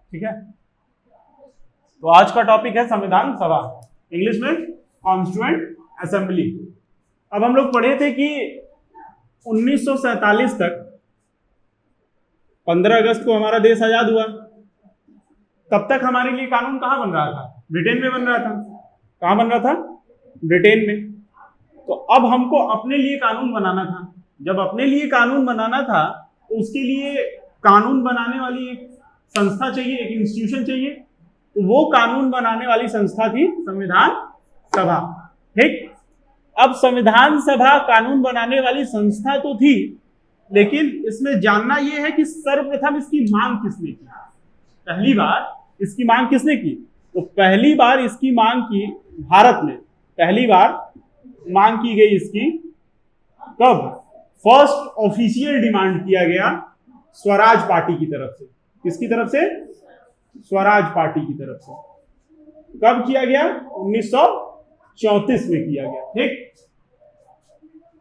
ठीक है, तो आज का टॉपिक है संविधान सभा, इंग्लिश में कॉन्स्टिट्यूएंट असेंबली। अब हम लोग पढ़े थे कि 1947 तक 15 अगस्त को हमारा देश आजाद हुआ। तब तक हमारे लिए कानून कहाँ बन रहा था? ब्रिटेन में बन रहा था। कहाँ बन रहा था? ब्रिटेन में। तो अब हमको अपने लिए कानून बनाना था। जब अपने लिए कानून बनाना था तो उसके लिए कानून बनाने वाली एक संस्था चाहिए, एक इंस्टीट्यूशन चाहिए। तो वो कानून बनाने वाली संस्था थी संविधान सभा। ठीक, अब संविधान सभा कानून बनाने वाली संस्था तो थी, लेकिन इसमें जानना यह है कि सर्वप्रथम इसकी मांग किसने की? पहली बार इसकी मांग किसने की? तो पहली बार इसकी मांग की भारत में, पहली बार मांग की गई इसकी कब? फर्स्ट ऑफिशियल डिमांड किया गया स्वराज पार्टी की तरफ से। किसकी तरफ से? स्वराज पार्टी की तरफ से। कब किया गया? 1934 में किया गया। ठीक,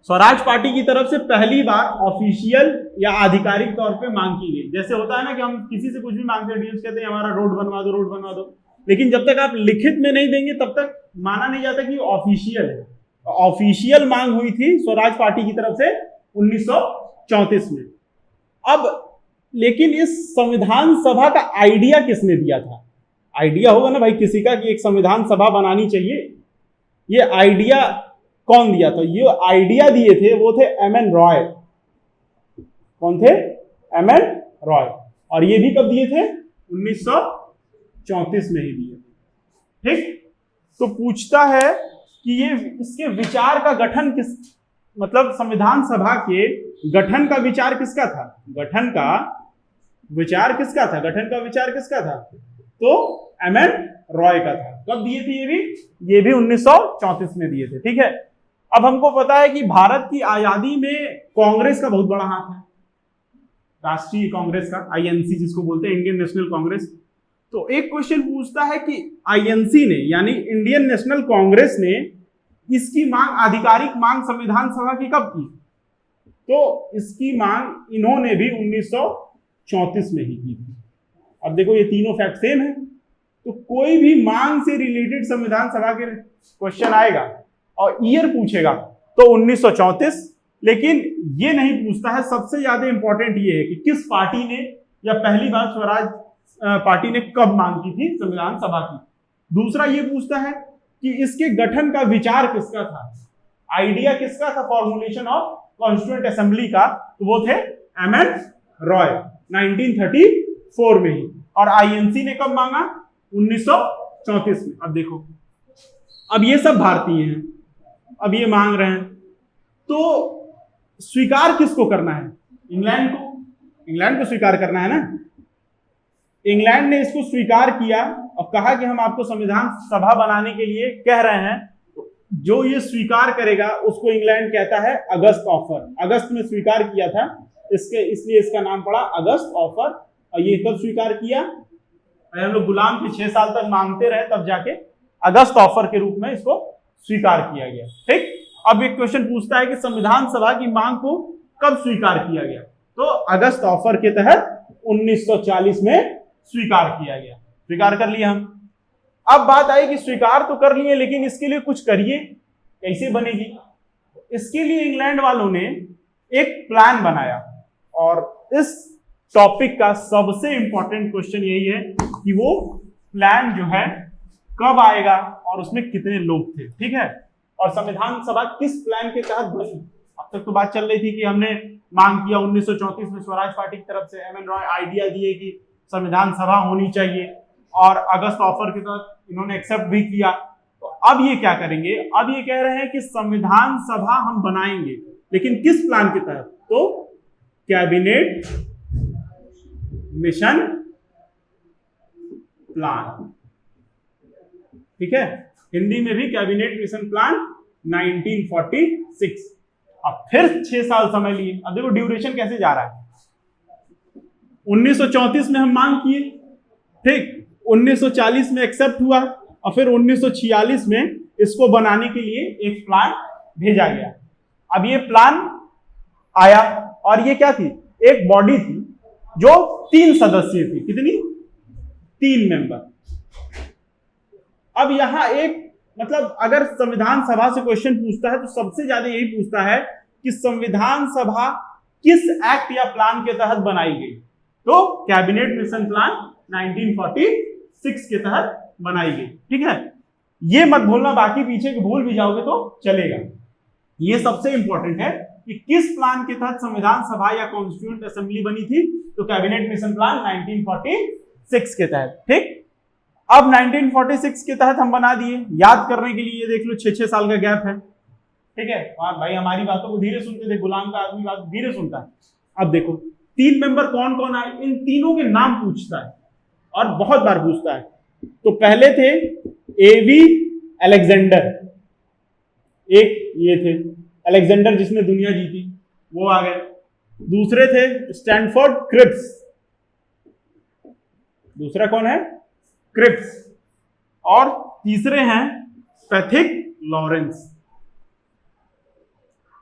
स्वराज पार्टी की तरफ से पहली बार ऑफिशियल या आधिकारिक तौर पे मांग की गई। जैसे होता है ना कि हम किसी से कुछ भी मांगते हैं, डीएम कहते हैं हमारा रोड बनवा दो, रोड बनवा दो, लेकिन जब तक आप लिखित में नहीं देंगे तब तक माना नहीं जाता कि ऑफिशियल है। ऑफिशियल मांग हुई थी स्वराज पार्टी की तरफ से 1934 में। अब लेकिन इस संविधान सभा का आइडिया किसने दिया था? आइडिया होगा ना भाई किसी का कि एक संविधान सभा बनानी चाहिए। ये आइडिया कौन दिया था? ये आइडिया दिए थे वो थे एमएन रॉय। कौन थे? एमएन रॉय। और ये भी कब दिए थे? 1934 में ही दिए थे। ठीक, तो पूछता है कि ये इसके विचार का गठन किस, मतलब संविधान सभा के गठन का विचार किसका था? गठन का विचार किसका था? गठन का विचार किसका था? तो एमएन रॉय का था। कब दिए थे ये भी 1934 में दिए थे। ठीक है, अब हमको पता है कि भारत की आजादी में कांग्रेस का बहुत बड़ा हाथ है, राष्ट्रीय कांग्रेस का, आईएनसी जिसको बोलते हैं, इंडियन नेशनल कांग्रेस। तो एक क्वेश्चन पूछता है कि आईएनसी ने यानी इंडियन नेशनल कांग्रेस ने इसकी मांग, आधिकारिक मांग संविधान सभा की कब की? तो इसकी मांग इन्होंने भी 1934 में ही की थी। अब देखो ये तीनों फैक्ट सेम है, तो कोई भी मांग से रिलेटेड संविधान सभा के क्वेश्चन आएगा और ईयर पूछेगा तो 1934, लेकिन ये नहीं पूछता है। सबसे ज्यादा इंपॉर्टेंट ये है कि किस पार्टी ने या पहली बार स्वराज पार्टी ने कब मांग की थी संविधान सभा की। दूसरा ये पूछता है कि इसके गठन का विचार किसका था, आइडिया किसका था फॉर्मुलेशन ऑफ कॉन्स्टिट्यूएंट असेंबली का? तो वो थे एमएन रॉय 1934 में ही। और आईएनसी ने कब मांगा? 1934 में। अब देखो, अब ये सब भारतीय हैं, अब ये मांग रहे हैं, तो स्वीकार किसको करना है? इंग्लैंड को। इंग्लैंड को स्वीकार करना है ना। इंग्लैंड ने इसको स्वीकार किया और कहा कि हम आपको संविधान सभा बनाने के लिए कह रहे हैं। जो ये स्वीकार करेगा उसको इंग्लैंड कहता है अगस्त ऑफर। अगस्त में स्वीकार किया था इसलिए इसका नाम पड़ा अगस्त ऑफर। और ये कब स्वीकार किया? हम लोग गुलाम थे, 6 साल तक मांगते रहे, तब जाके अगस्त ऑफर के रूप में इसको स्वीकार किया गया। ठीक, अब एक क्वेश्चन पूछता है कि संविधान सभा की मांग को कब स्वीकार किया गया? तो अगस्त ऑफर के तहत 1940 में स्वीकार किया गया। स्वीकार कर लिया हम। अब बात आई कि स्वीकार तो कर लिए, लेकिन इसके लिए कुछ करिए, कैसे बनेगी? इसके लिए इंग्लैंड वालों ने एक प्लान बनाया। और इस टॉपिक का सबसे इंपॉर्टेंट क्वेश्चन यही है कि वो प्लान जो है कब आएगा और उसमें कितने लोग थे। ठीक है, और संविधान सभा किस प्लान के तहत बनी? अब तक तो बात चल रही थी कि हमने मांग किया 1934 में स्वराज पार्टी की तरफ से, एमएन रॉय आइडिया दिए कि संविधान सभा होनी चाहिए, और अगस्त ऑफर के तहत इन्होंने एक्सेप्ट भी किया। तो अब ये क्या करेंगे? अब ये कह रहे हैं कि संविधान सभा हम बनाएंगे, लेकिन किस प्लान के तहत? तो कैबिनेट मिशन प्लान। ठीक है, हिंदी में भी कैबिनेट मिशन प्लान 1946। अब फिर 6 साल समय लिए। अब देखो ड्यूरेशन कैसे जा रहा है। 1934 में हम मांग किए, ठीक, 1940 में एक्सेप्ट हुआ, और फिर 1946 में इसको बनाने के लिए एक प्लान भेजा गया। अब ये प्लान आया, और ये क्या थी? एक बॉडी थी जो 3 सदस्यीय थी। कितनी? 3 मेंबर। अब यहां एक मतलब अगर संविधान सभा से क्वेश्चन पूछता है तो सबसे ज्यादा यही पूछता है कि संविधान सभा किस एक्ट या प्लान के तहत बनाई गई। तो कैबिनेट मिशन प्लान 1946 के तहत बनाई गई। ठीक है, ये मत भूलना, बाकी पीछे के भूल भी जाओगे तो चलेगा। ये सबसे इंपॉर्टेंट है कि किस प्लान के तहत संविधान सभा या कॉन्स्टिट्यूएंट असेंबली बनी थी। तो कैबिनेट मिशन प्लान 1946 के तहत। ठीक, अब 1946 के तहत हम बना दिए। याद करने के लिए ये देख लो 6-6 साल का गैप है। ठीक है, भाई हमारी बातों को धीरे सुनते थे, गुलाम का आदमी बात धीरे सुनता है। अब देखो 3 मेंबर कौन कौन आए, इन तीनों के नाम पूछता है और बहुत बार पूछता है। तो पहले थे एवी अलेक्जेंडर, एक ये थे अलेक्जेंडर जिसने दुनिया जीती, वो आ गए। दूसरे थे स्टैनफोर्ड क्रिप्स, दूसरा कौन है, क्रिप्स। और तीसरे हैं पैथिक लॉरेंस,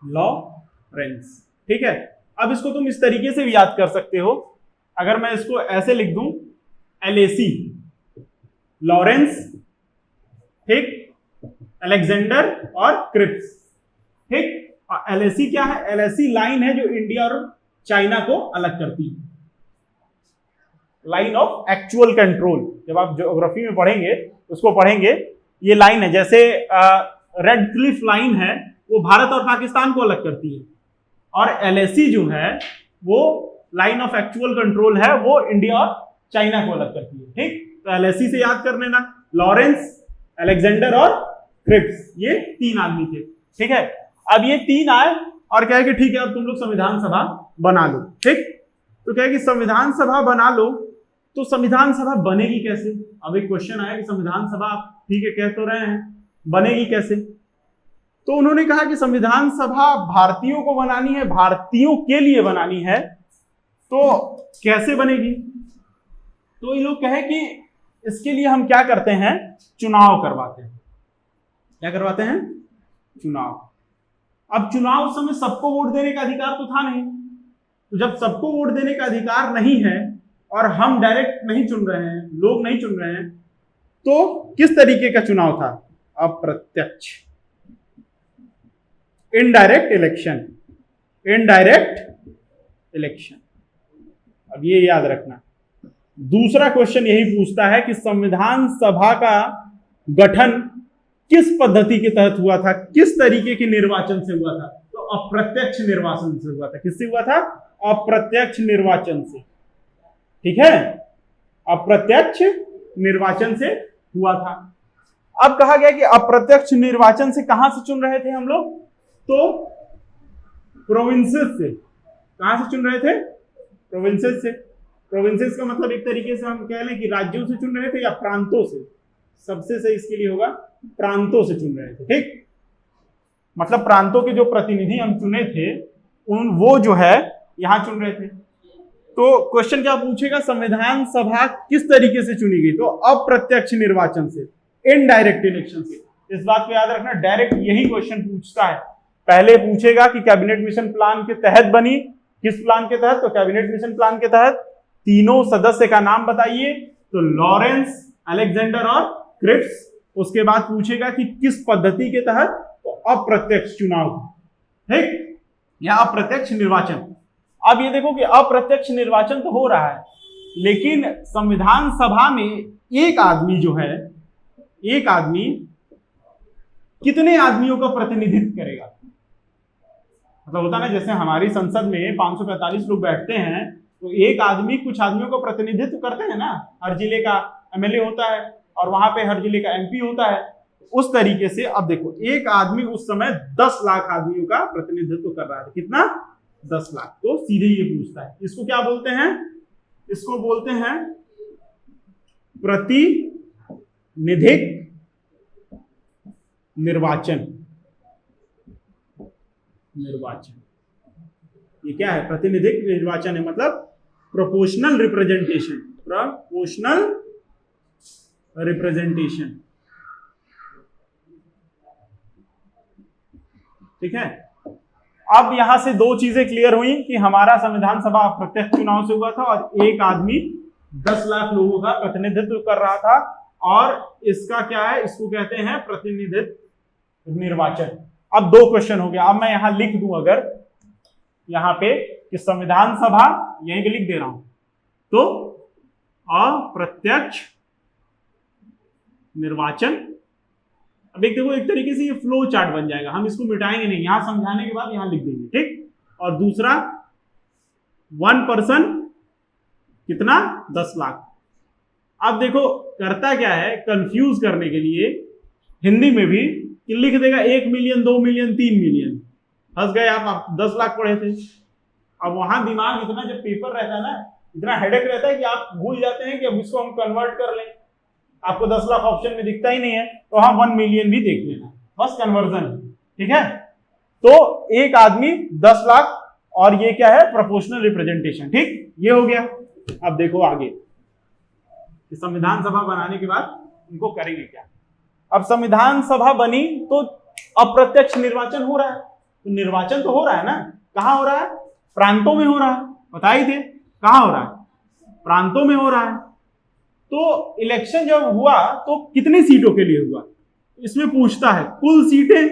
लॉरेंस। ठीक है, अब इसको तुम इस तरीके से भी याद कर सकते हो। अगर मैं इसको ऐसे लिख दूं, एलएसी, लॉरेंस, ठीक, अलेक्जेंडर और क्रिप्स। ठीक, एलएसी क्या है, एलएसी लाइन है जो इंडिया और चाइना को अलग करती है, लाइन ऑफ एक्चुअल कंट्रोल। जब आप ज्योग्राफी में पढ़ेंगे उसको पढ़ेंगे, ये लाइन है। जैसे रेड क्लिफ लाइन है वो भारत और पाकिस्तान को अलग करती है, और एलएसी जो है वो लाइन ऑफ एक्चुअल कंट्रोल है, वो इंडिया और चाइना को अलग करती है। ठीक, तो एलएसी से याद कर लेना, लॉरेंस, अलेक्जेंडर और क्रिप्स, ये 3 आदमी थे। ठीक है, अब ये 3 आए और क्या है कि ठीक है अब तुम लोग संविधान सभा बना लो। ठीक, तो क्या है कि संविधान सभा बना लो। तो संविधान सभा बनेगी कैसे? अब एक क्वेश्चन आया कि संविधान सभा, ठीक है कह तो रहे हैं, बनेगी कैसे? तो उन्होंने कहा कि संविधान सभा भारतीयों को बनानी है, भारतीयों के लिए बनानी है, तो कैसे बनेगी? तो ये लोग कहे कि इसके लिए हम क्या करते हैं, चुनाव करवाते हैं। क्या करवाते हैं? चुनाव। अब चुनाव उस समय सबको वोट देने का अधिकार तो था नहीं, तो जब सबको वोट देने का अधिकार नहीं है और हम डायरेक्ट नहीं चुन रहे हैं, लोग नहीं चुन रहे हैं, तो किस तरीके का चुनाव था? अप्रत्यक्ष, इनडायरेक्ट इलेक्शन, इनडायरेक्ट इलेक्शन। अब ये याद रखना। दूसरा क्वेश्चन यही पूछता है कि संविधान सभा का गठन किस पद्धति के तहत हुआ था, किस तरीके के निर्वाचन से हुआ था? तो अप्रत्यक्ष निर्वाचन से हुआ था। किससे हुआ था? अप्रत्यक्ष निर्वाचन से। ठीक है, अप्रत्यक्ष निर्वाचन से हुआ था। अब कहा गया कि अप्रत्यक्ष निर्वाचन से कहां से चुन रहे थे हम लोग? तो प्रोविंसेस से। कहां से चुन रहे थे? प्रोविंसेस से। प्रोविंसेस का मतलब एक तरीके से हम कह लें कि राज्यों से चुन रहे थे या प्रांतों से। सबसे सही इसके लिए होगा प्रांतों से चुन रहे थे। ठीक, मतलब प्रांतों के जो प्रतिनिधि हम चुने थे वो जो है यहां चुन रहे थे। तो क्वेश्चन क्या पूछेगा? संविधान सभा किस तरीके से चुनी गई? तो अप्रत्यक्ष निर्वाचन से, इनडायरेक्ट इलेक्शन से। इस बात को याद रखना, डायरेक्ट यही क्वेश्चन पूछता है। पहले पूछेगा कि कैबिनेट मिशन प्लान के तहत बनी, किस प्लान के तहत? तो कैबिनेट मिशन प्लान के तहत। तीनों सदस्य का नाम बताइए, तो लॉरेंस, अलेक्जेंडर और क्रिप्स। उसके बाद पूछेगा कि किस पद्धति के तहत? तो अप्रत्यक्ष चुनाव। ठीक, या अप्रत्यक्ष निर्वाचन। अब ये देखो कि अप्रत्यक्ष निर्वाचन तो हो रहा है, लेकिन संविधान सभा में एक आदमी जो है, एक आदमी कितने आदमियों का प्रतिनिधित्व करेगा? मतलब होता ना, जैसे हमारी संसद में 545 लोग बैठते हैं, तो एक आदमी कुछ आदमियों का प्रतिनिधित्व करते हैं ना। हर जिले का एमएलए होता है और वहां पे हर जिले का एमपी होता है। उस तरीके से अब देखो, एक आदमी उस समय 10 लाख आदमियों का प्रतिनिधित्व कर रहा है। कितना? 10 लाख। तो सीधे ये पूछता है, इसको क्या बोलते हैं? इसको बोलते हैं प्रतिनिधिक निर्वाचन। निर्वाचन ये क्या है? प्रतिनिधिक निर्वाचन है, मतलब प्रोपोर्शनल रिप्रेजेंटेशन। Proportional representation. ठीक है, अब यहां से 2 चीजें क्लियर हुई कि हमारा संविधान सभा अप्रत्यक्ष चुनाव से हुआ था और एक आदमी 10 लाख लोगों का प्रतिनिधित्व कर रहा था। और इसका क्या है, इसको कहते हैं प्रतिनिधित्व निर्वाचन। अब 2 क्वेश्चन हो गया। अब मैं यहां लिख दूं अगर यहां पे कि संविधान सभा, यहीं पे लिख दे रहा हूं, तो अप्रत्यक्ष निर्वाचन। अब एक देखो, एक तरीके से ये फ्लो चार्ट बन जाएगा, हम इसको मिटाएंगे नहीं, यहां समझाने के बाद यहां लिख देंगे, ठीक। और दूसरा 1 पर्सन कितना, 10 लाख। अब देखो करता क्या है, कंफ्यूज करने के लिए हिंदी में भी कि लिख देगा 1 मिलियन, 2 मिलियन, 3 मिलियन। फंस गए आप 10 लाख पढ़े थे। अब वहां दिमाग इतना, जब पेपर रहता है ना, इतना हेडेक रहता है कि आप भूल जाते हैं कि अब इसको हम कन्वर्ट कर लें। आपको 10 लाख ऑप्शन में दिखता ही नहीं है, तो हाँ 1 मिलियन भी देख लेना, बस कन्वर्जन, ठीक है। तो एक आदमी 10 लाख, और ये क्या है, प्रोपोर्शनल रिप्रेजेंटेशन, ठीक, ये हो गया। अब देखो आगे संविधान सभा बनाने के बाद इनको करेंगे क्या। अब संविधान सभा बनी तो अप्रत्यक्ष निर्वाचन हो रहा है, तो निर्वाचन तो हो रहा है ना, कहां हो रहा है, प्रांतों में हो रहा है, बता ही थे कहां हो रहा है, प्रांतों में हो रहा है। तो इलेक्शन जब हुआ तो कितनी सीटों के लिए हुआ, इसमें पूछता है कुल सीटें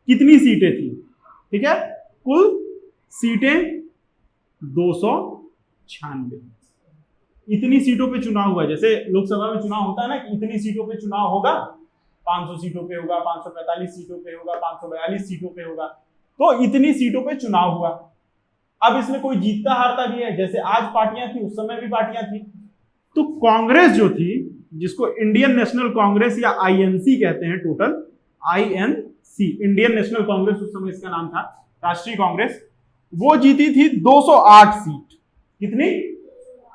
कितनी सीटें थी, ठीक है, कुल सीटें 296। इतनी सीटों पे चुनाव हुआ, जैसे लोकसभा में चुनाव होता है ना कि इतनी सीटों पे चुनाव होगा, 500 सीटों पे होगा, 545 सीटों पे होगा, 542 सीटों पे होगा, तो इतनी सीटों पे चुनाव हुआ। अब इसमें कोई जीतता हारता भी है, जैसे आज पार्टियां थी उस समय भी पार्टियां थी। तो कांग्रेस जो थी, जिसको इंडियन नेशनल कांग्रेस या आईएनसी कहते हैं, total INC, Indian national Congress उस समय इसका नाम था, राष्ट्रीय कांग्रेस, वो जीती थी 208 सीट। कितनी,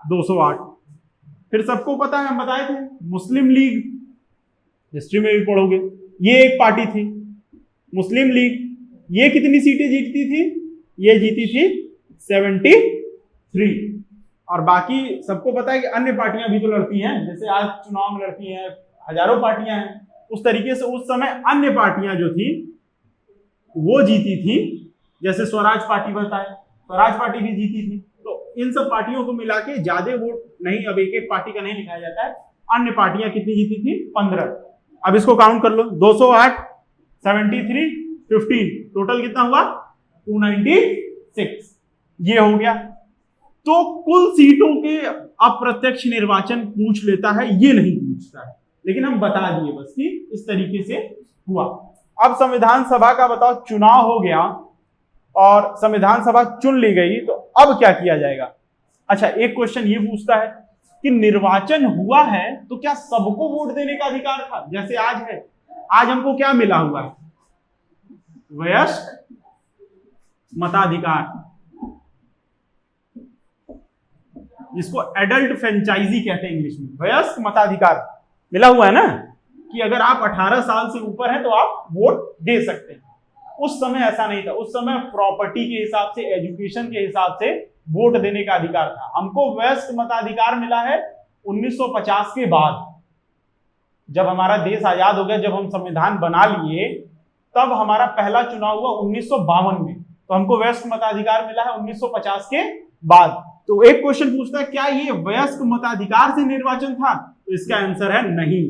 208। फिर सबको पता है, हम बताए थे, मुस्लिम लीग, हिस्ट्री में भी पढ़ोगे, ये एक पार्टी थी मुस्लिम लीग, ये कितनी सीटें जीतती थी, ये जीती थी 73। और बाकी सबको पता है कि अन्य पार्टियां भी तो लड़ती हैं, जैसे आज चुनाव में लड़ती हैं, हजारों पार्टियां हैं, उस तरीके से उस समय अन्य पार्टियां जो थी वो जीती थी। जैसे स्वराज पार्टी बताए, स्वराज पार्टी भी जीती थी। तो इन सब पार्टियों को मिला के ज्यादा वोट नहीं, अब एक एक पार्टी का नहीं लिखाया जाता है, अन्य पार्टियां कितनी जीती थी, 15। अब इसको काउंट कर लो, 208, 73, 15, टोटल कितना हुआ, 296, ये हो गया। तो कुल सीटों के अप्रत्यक्ष निर्वाचन पूछ लेता है, ये नहीं पूछता है, लेकिन हम बता दिए बस कि इस तरीके से हुआ। अब संविधान सभा का बताओ, चुनाव हो गया और संविधान सभा चुन ली गई, तो अब क्या किया जाएगा। अच्छा, एक क्वेश्चन ये पूछता है कि निर्वाचन हुआ है तो क्या सबको वोट देने का अधिकार था, जैसे आज है। आज हमको क्या मिला हुआ है, वयस्क मताधिकार, जिसको एडल्ट फ्रेंचाइजी कहते हैं इंग्लिश में, वयस्क मताधिकार मिला हुआ है ना, कि अगर आप 18 साल से ऊपर हैं तो आप वोट दे सकते हैं। उस समय ऐसा नहीं था, उस समय प्रॉपर्टी के हिसाब से, एजुकेशन के हिसाब से वोट देने का अधिकार था। हमको वयस्क मताधिकार मिला है 1950 के बाद, जब हमारा देश आजाद हो गया, जब हम संविधान बना लिए, तब हमारा पहला चुनाव हुआ 1952 में, तो हमको वयस्क मताधिकार मिला है 1950 के बाद। तो एक क्वेश्चन पूछता है, क्या ये वयस्क मताधिकार से निर्वाचन था, तो इसका आंसर है नहीं।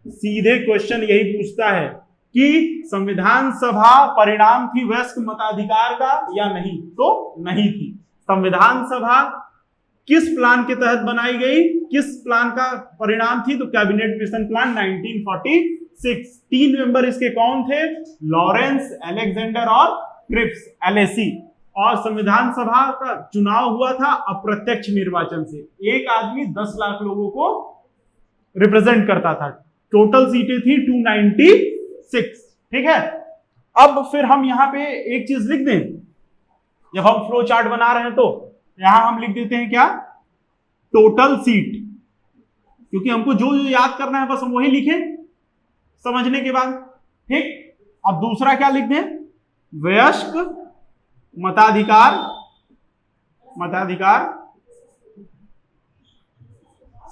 सीधे क्वेश्चन यही पूछता है कि संविधान सभा परिणाम थी वयस्क मताधिकार का या नहीं, तो नहीं थी। संविधान सभा किस प्लान के तहत बनाई गई, किस प्लान का परिणाम थी, तो कैबिनेट मिशन प्लान 1946। 3 मेंबर इसके कौन थे, लॉरेंस, अलेक्जेंडर और क्रिप्स, LAC। और संविधान सभा का चुनाव हुआ था अप्रत्यक्ष निर्वाचन से, एक आदमी 10 लाख लोगों को रिप्रेजेंट करता था। टोटल सीटें थी 296, ठीक है। अब फिर हम यहां पे एक चीज लिख दें, जब हम फ्लो चार्ट बना रहे हैं तो यहां हम लिख देते हैं क्या, टोटल सीट, क्योंकि हमको जो जो याद करना है बस हम वही लिखें समझने के बाद, ठीक। अब दूसरा क्या लिख दें, वयस्क मताधिकार, मताधिकार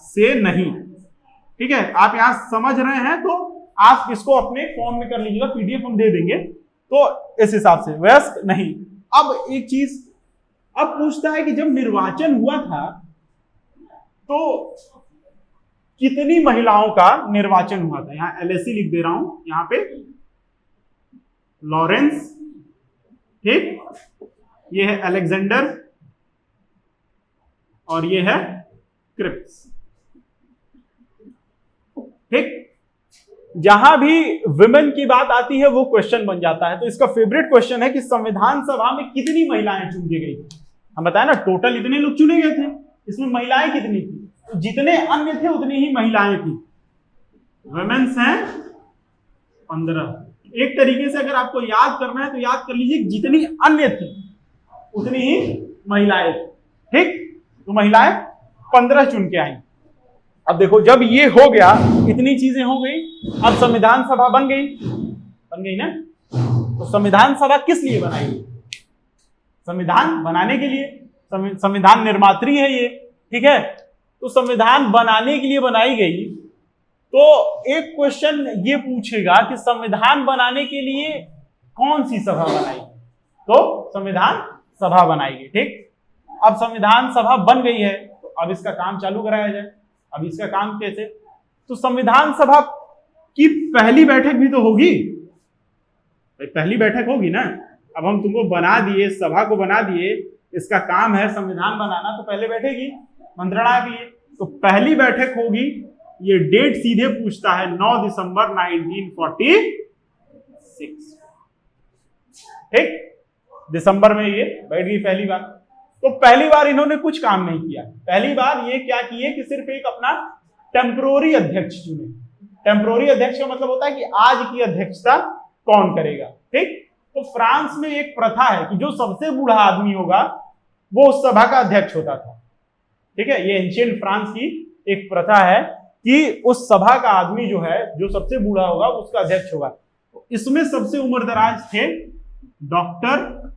से नहीं, ठीक है। आप यहां समझ रहे हैं तो आप इसको अपने फॉर्म में कर लीजिएगा, PDF हम दे देंगे, तो इस हिसाब से वयस्क नहीं। अब एक चीज अब पूछता है कि जब निर्वाचन हुआ था तो कितनी महिलाओं का निर्वाचन हुआ था? यहां एलएससी लिख दे रहा हूं, यहां पे लॉरेंस, ठीक, ये है अलेक्जेंडर और ये है क्रिप्स, ठीक। जहां भी विमेन की बात आती है वो क्वेश्चन बन जाता है। तो इसका फेवरेट क्वेश्चन है कि संविधान सभा में कितनी महिलाएं चुन की गई? हम बताए ना, टोटल इतने लोग चुने गए थे, इसमें महिलाएं कितनी थी? तो जितने अन्य थे उतनी ही महिलाएं थी। वुमेन्स हैं 15। एक तरीके से अगर आपको याद करना है तो याद कर लीजिए, जितनी अन्य थी उतनी ही महिलाएं थी, ठीक। तो महिलाएं 15 चुन के आई। अब देखो, जब ये हो गया, इतनी चीजें हो गई, अब संविधान सभा बन गई ना। तो संविधान सभा किस लिए बनाई? संविधान बनाने के लिए। संविधान निर्मात्री है ये, ठीक है। तो संविधान बनाने के लिए बनाई गई। तो एक क्वेश्चन ये पूछेगा कि संविधान बनाने के लिए कौन सी सभा बनाई? तो संविधान सभा बनाई गई, ठीक। अब संविधान सभा बन गई है, तो अब इसका काम चालू कराया जाए। अब इसका काम कैसे? तो संविधान सभा की पहली बैठक भी तो होगी, पहली बैठक होगी ना। अब हम तुमको बना दिए, सभा को बना दिए, इसका काम है संविधान बनाना, तो पहले बैठेगी मंत्रणा के लिए। तो पहली बैठक होगी, ये डेट सीधे पूछता है 9 दिसंबर 1946, ठीक। दिसंबर में ये बैठ गई पहली बार। तो पहली बार इन्होंने कुछ काम नहीं किया। पहली बार ये क्या किए कि सिर्फ एक अपना टेम्पोररी अध्यक्ष चुने। टेम्पोररी अध्यक्ष का मतलब होता है कि आज की अध्यक्षता कौन करेगा, ठीक। तो फ्रांस में एक प्रथा है कि जो सबसे बूढ़ा आदमी होगा वो उस सभा का अध्यक्ष होता था, ठीक है। ये एंशिएंट फ्रांस की एक प्रथा है कि उस सभा का आदमी जो है, जो सबसे बूढ़ा होगा उसका अध्यक्ष होगा। तो इसमें सबसे उम्रदराज थे डॉक्टर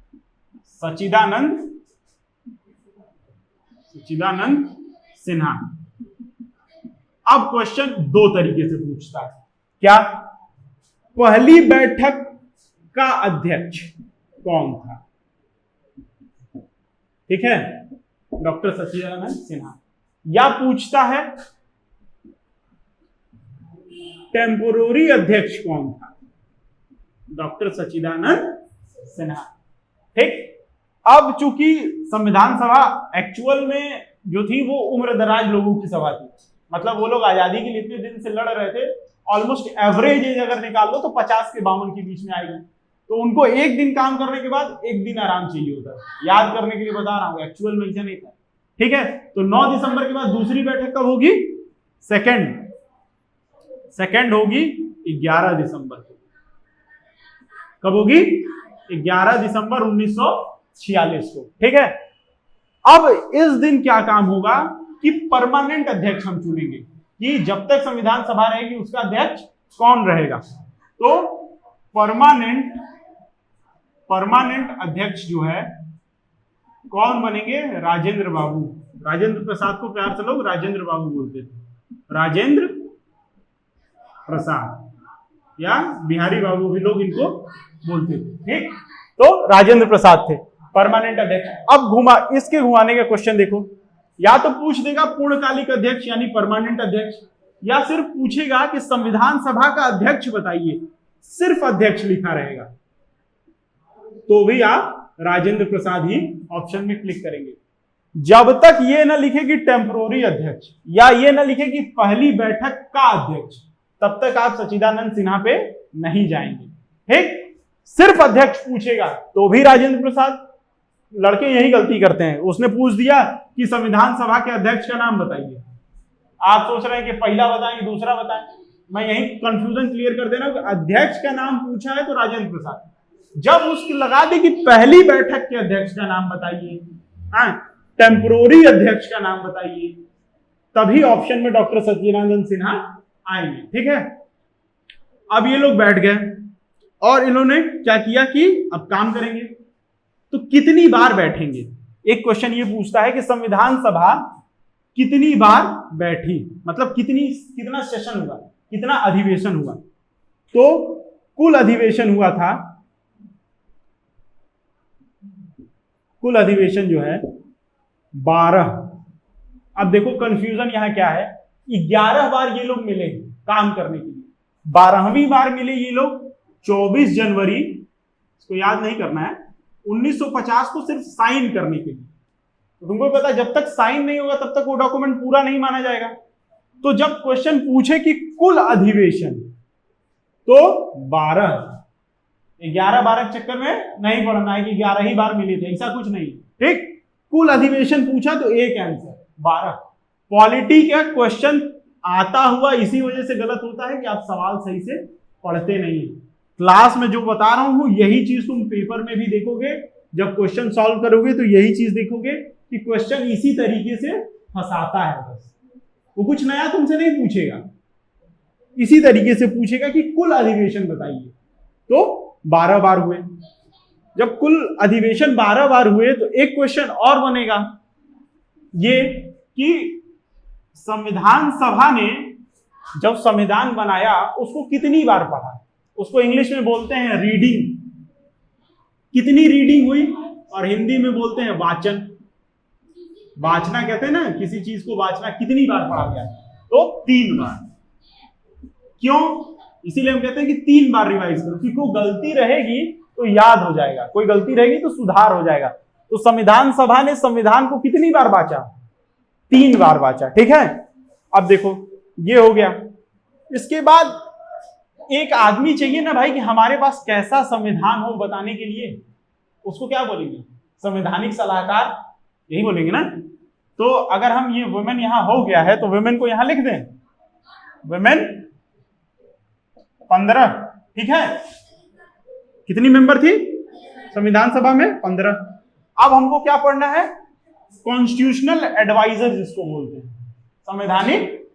सच्चिदानंद सिन्हा। अब क्वेश्चन दो तरीके से पूछता है। क्या? पहली बैठक का अध्यक्ष कौन था? ठीक है, डॉक्टर सच्चिदानंद सिन्हा। या पूछता है टेम्पोररी अध्यक्ष कौन था? डॉक्टर सच्चिदानंद सिन्हा, ठीक। अब चूंकि संविधान सभा एक्चुअल में जो थी वो उम्रदराज लोगों की सभा थी, मतलब वो लोग आजादी के लिए इतने दिन से लड़ रहे थे, ऑलमोस्ट एवरेज एज अगर निकाल लो तो 50 से 52 के बीच में आएगी। तो उनको एक दिन काम करने के बाद एक दिन आराम चाहिए होता है। याद करने के लिए बता रहा हूं, एक्चुअल में ऐसा नहीं था, ठीक है। तो 9 दिसंबर के बाद दूसरी बैठक कब होगी? सेकंड होगी 11 दिसंबर को। कब होगी? 11 दिसंबर 1946 को, ठीक है। अब इस दिन क्या काम होगा कि परमानेंट अध्यक्ष हम चुनेंगे, कि जब तक संविधान सभा रहेगी उसका अध्यक्ष कौन रहेगा। तो परमानेंट अध्यक्ष जो है कौन बनेंगे? राजेंद्र बाबू। राजेंद्र प्रसाद को प्यार से लोग राजेंद्र बाबू बोलते थे, राजेंद्र प्रसाद या बिहारी बाबू भी लोग इनको बोलते थे, ठीक। तो राजेंद्र प्रसाद थे परमानेंट अध्यक्ष। अब इसके घुमाने का क्वेश्चन देखो, या तो पूछ देगा पूर्णकालिक अध्यक्ष यानी परमानेंट अध्यक्ष, या सिर्फ पूछेगा कि संविधान सभा का अध्यक्ष बताइए, सिर्फ अध्यक्ष लिखा रहेगा, तो भी आप राजेंद्र प्रसाद ही ऑप्शन में क्लिक करेंगे। जब तक ये ना लिखे कि टेम्पोररी अध्यक्ष या ये ना लिखे कि पहली बैठक का अध्यक्ष, तब तक आप सच्चिदानंद सिन्हा पे नहीं जाएंगे, ठीक। सिर्फ अध्यक्ष पूछेगा तो भी राजेंद्र प्रसाद। लड़के यही गलती करते हैं, उसने पूछ दिया कि संविधान सभा के अध्यक्ष का नाम बताइए, आप सोच रहे हैं कि पहला बताएं दूसरा बताएं। मैं यही कंफ्यूजन क्लियर कर देना कि अध्यक्ष का नाम पूछा है तो राजेंद्र प्रसाद, जब उसकी लगा दी कि पहली बैठक के अध्यक्ष का नाम बताइए, टेम्पोररी अध्यक्ष का नाम बताइए, तभी ऑप्शन में डॉक्टर सच्चिदानंद सिन्हा आएंगे, ठीक है। अब ये लोग बैठ गए और इन्होंने क्या किया कि अब काम करेंगे, तो कितनी बार बैठेंगे। एक क्वेश्चन ये पूछता है कि संविधान सभा कितनी बार बैठी, मतलब कितना सेशन हुआ, कितना अधिवेशन हुआ। तो कुल अधिवेशन हुआ था, कुल अधिवेशन जो है 12 अब देखो कंफ्यूजन यहाँ क्या है, 11 बार ये लोग मिले काम करने के लिए, 12वीं बार मिले ये लोग 24 जनवरी, इसको याद नहीं करना है, 1950 को सिर्फ साइन करने के लिए। तो तुमको पता है जब तक साइन नहीं होगा तब तक वो डॉक्यूमेंट पूरा नहीं माना जाएगा। तो जब क्वेश्चन पूछे कि कुल अधिवेशन, तो 11 के चक्कर में नहीं पढ़ना है कि 11 ही बार मिले थे, ऐसा कुछ नहीं, ठीक। कुल अधिवेशन पूछा तो एक आंसर 12। पॉलिटी का क्वेश्चन आता हुआ इसी वजह से गलत होता है कि आप सवाल सही से पढ़ते नहीं। क्लास में जो बता रहा हूं यही चीज तुम पेपर में भी देखोगे, जब क्वेश्चन सॉल्व करोगे तो यही चीज देखोगे कि क्वेश्चन इसी तरीके से फंसाता है, बस वो कुछ नया तुमसे नहीं पूछेगा, इसी तरीके से पूछेगा कि कुल अधिवेशन बताइए। तो 12 बार हुए, जब कुल अधिवेशन 12 बार हुए तो एक क्वेश्चन और बनेगा ये कि संविधान सभा ने जब संविधान बनाया उसको कितनी बार पढ़ा, उसको इंग्लिश में बोलते हैं रीडिंग, कितनी रीडिंग हुई, और हिंदी में बोलते हैं वाचन। वाचना कहते हैं ना, किसी चीज को वाचना, कितनी बार पढ़ा गया, तो 3 बार। क्यों? इसीलिए हम कहते हैं कि 3 बार रिवाइज करो, क्योंकि कोई गलती रहेगी तो याद हो जाएगा, कोई गलती रहेगी तो सुधार हो जाएगा। तो संविधान सभा ने संविधान को कितनी बार वाचा, 3 बार वाचा, ठीक है। अब देखो ये हो गया, इसके बाद एक आदमी चाहिए ना भाई कि हमारे पास कैसा संविधान हो बताने के लिए, उसको क्या बोलेंगे, संवैधानिक सलाहकार, यही बोलेंगे ना। तो अगर हम ये वुमेन यहां हो गया है तो वुमेन को यहां लिख दें, वुमेन 15, ठीक है। कितनी मेंबर थी संविधान सभा में, 15। अब हमको क्या पढ़ना है, कॉन्स्टिट्यूशनल एडवाइजर जिसको बोलते हैं, संवैधानिक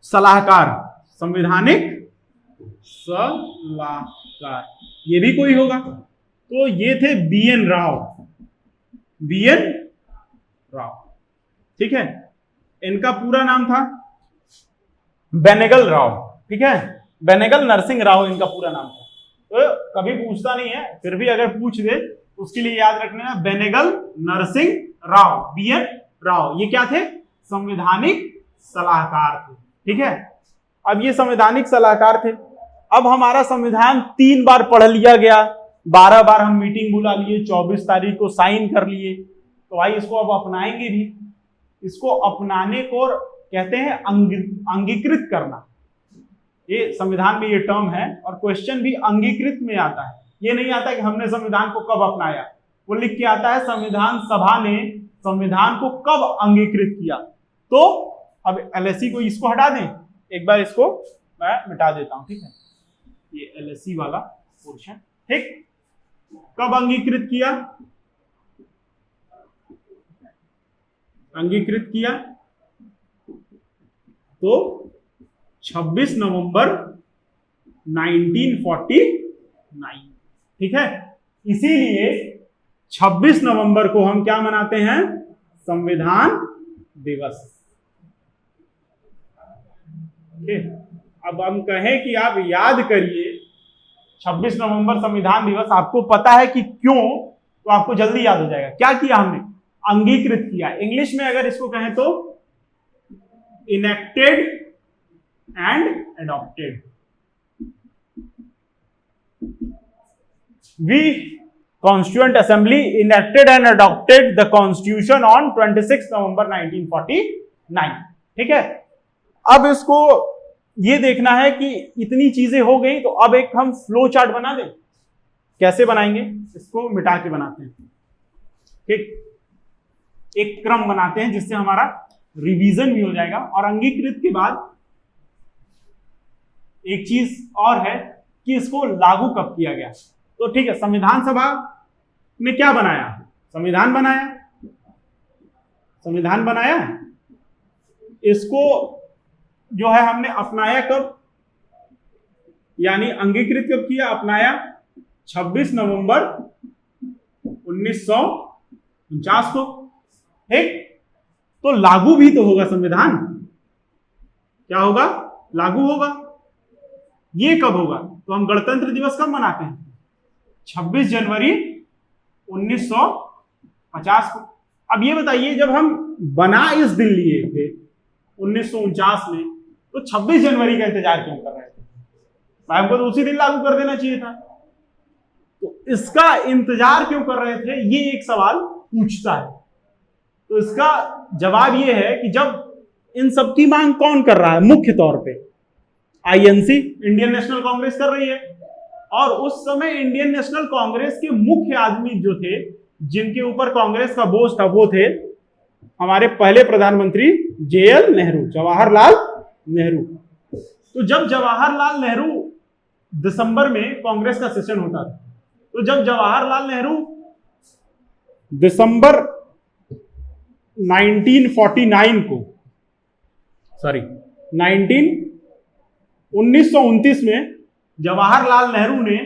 सलाहकार, संवैधानिक सलाहकार, ये भी कोई होगा। तो ये थे BN राव, BN राव, ठीक है। इनका पूरा नाम था बेनेगल राव, ठीक है, बेनेगल नरसिंह राव इनका पूरा नाम था। तो कभी पूछता नहीं है, फिर भी अगर पूछ दे उसके लिए याद रखना है बेनेगल नरसिंह राव, BN राव, ये क्या थे, संवैधानिक सलाहकार थे, ठीक है। अब ये संवैधानिक सलाहकार थे। अब हमारा संविधान 3 बार पढ़ लिया गया, 12 बार हम मीटिंग बुला लिए, 24 तारीख को साइन कर लिए, तो भाई इसको अब अपनाएंगे भी। इसको अपनाने को कहते हैं अंगीकृत करना, ये संविधान में ये टर्म है, और क्वेश्चन भी अंगीकृत में आता है। ये नहीं आता कि हमने संविधान को कब अपनाया, वो लिख के आता है संविधान सभा ने संविधान को कब अंगीकृत किया। तो अब LSE को इसको हटा दें, एक बार इसको मैं मिटा देता हूं, ठीक है, ये LSE वाला पोर्शन, ठीक। कब अंगीकृत किया, अंगीकृत किया तो 26 नवंबर 1949, ठीक है। इसीलिए 26 नवंबर को हम क्या मनाते हैं, संविधान दिवस, ठीक। अब हम कहें कि आप याद करिए 26 नवंबर संविधान दिवस, आपको पता है कि क्यों, तो आपको जल्दी याद हो जाएगा। क्या किया हमने, अंगीकृत किया। इंग्लिश में अगर इसको कहें तो enacted and adopted. We constituent assembly enacted and adopted the constitution on 26 November 1949, ठीक है। अब इसको ये देखना है कि इतनी चीजें हो गई, तो अब एक हम फ्लो चार्ट बना दें। कैसे बनाएंगे, इसको मिटा के बनाते हैं, ठीक। एक क्रम बनाते हैं जिससे हमारा रिवीजन भी हो जाएगा। और अंगीकृत के बाद एक चीज और है कि इसको लागू कब किया गया। तो ठीक है, संविधान सभा ने क्या बनाया, संविधान बनाया, संविधान बनाया, इसको जो है हमने अपनाया कब, यानी अंगीकृत कब किया, अपनाया 26 नवंबर 1949 को, ठीक। तो लागू भी तो होगा संविधान, क्या होगा, लागू होगा। ये कब होगा, तो हम गणतंत्र दिवस कब मनाते हैं, 26 जनवरी 1950 को। अब ये बताइए, जब हम बना इस दिन लिए थे 1949 में, तो 26 जनवरी का इंतजार क्यों कर रहे थे? भाई हमको तो उसी दिन लागू कर देना चाहिए था। तो इसका इंतजार क्यों कर रहे थे, ये एक सवाल पूछता है। तो इसका जवाब ये है कि जब इन सब की मांग कौन कर रहा है, मुख्य तौर पे आईएनसी, इंडियन नेशनल कांग्रेस कर रही है। और उस समय इंडियन नेशनल कांग्रेस के मुख्य आदमी जो थे, जिनके ऊपर कांग्रेस का बोझ था, वो थे हमारे पहले प्रधानमंत्री जेएल नेहरू, जवाहरलाल नेहरू। तो जब जवाहरलाल नेहरू दिसंबर में कांग्रेस का सेशन होता था, तो जब जवाहरलाल नेहरू दिसंबर 1949 को 1929 में जवाहरलाल नेहरू ने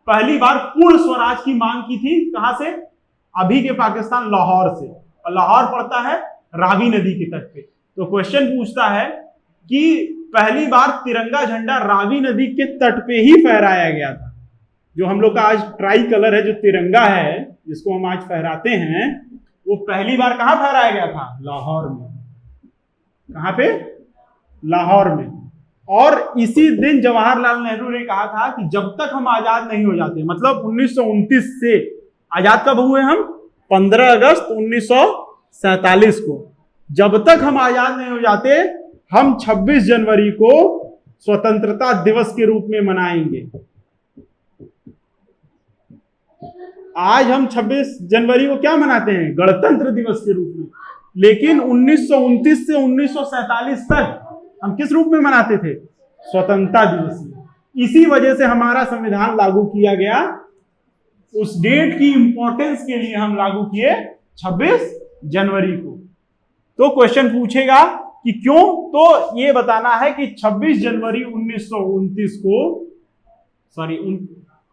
पहली बार पूर्ण स्वराज की मांग की थी। कहां से? अभी के पाकिस्तान, लाहौर से। और लाहौर पड़ता है रावी नदी के तट पे। तो क्वेश्चन पूछता है कि पहली बार तिरंगा झंडा रावी नदी के तट पे ही फहराया गया था। जो हम लोग का आज ट्राई कलर है, जो तिरंगा है जिसको हम आज फहराते हैं, वो पहली बार कहां फहराया गया था? लाहौर में। कहां पे? लाहौर में। और इसी दिन जवाहरलाल नेहरू ने कहा था कि जब तक हम आजाद नहीं हो जाते, मतलब 1929 से आजाद कब हुए हम? 15 अगस्त 1947 को। जब तक हम आजाद नहीं हो जाते, हम 26 जनवरी को स्वतंत्रता दिवस के रूप में मनाएंगे। आज हम 26 जनवरी को क्या मनाते हैं? गणतंत्र दिवस के रूप में। लेकिन 1929 से 1947 तक हम किस रूप में मनाते थे? स्वतंत्रता दिवस में। इसी वजह से हमारा संविधान लागू किया गया। उस डेट की इंपॉर्टेंस के लिए हम लागू किए 26 जनवरी को। तो क्वेश्चन पूछेगा कि क्यों, तो ये बताना है कि 26 जनवरी 1929 को,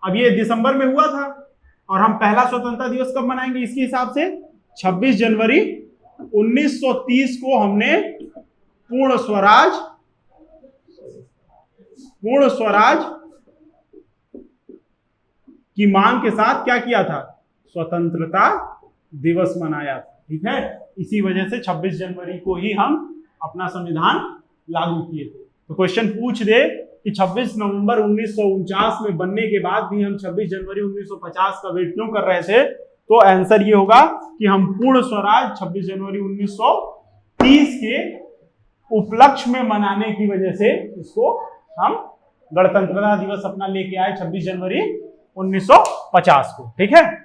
अब ये दिसंबर में हुआ था, और हम पहला स्वतंत्रता दिवस कब मनाएंगे इसके हिसाब से? 26 जनवरी 1930 को हमने पूर्ण स्वराज की मांग के साथ क्या किया था? स्वतंत्रता दिवस मनाया था। ठीक है, इसी वजह से 26 जनवरी को ही हम अपना संविधान लागू किए थे। तो क्वेश्चन पूछ दे कि 26 नवंबर 1949 में बनने के बाद भी हम 26 जनवरी 1950 का वेट क्यों कर रहे थे, तो आंसर ये होगा कि हम पूर्ण स्वराज 26 जनवरी 1930 के उपलक्ष्य में मनाने की वजह से इसको हम गणतंत्रता दिवस अपना लेके आए 26 जनवरी 1950 को। ठीक है।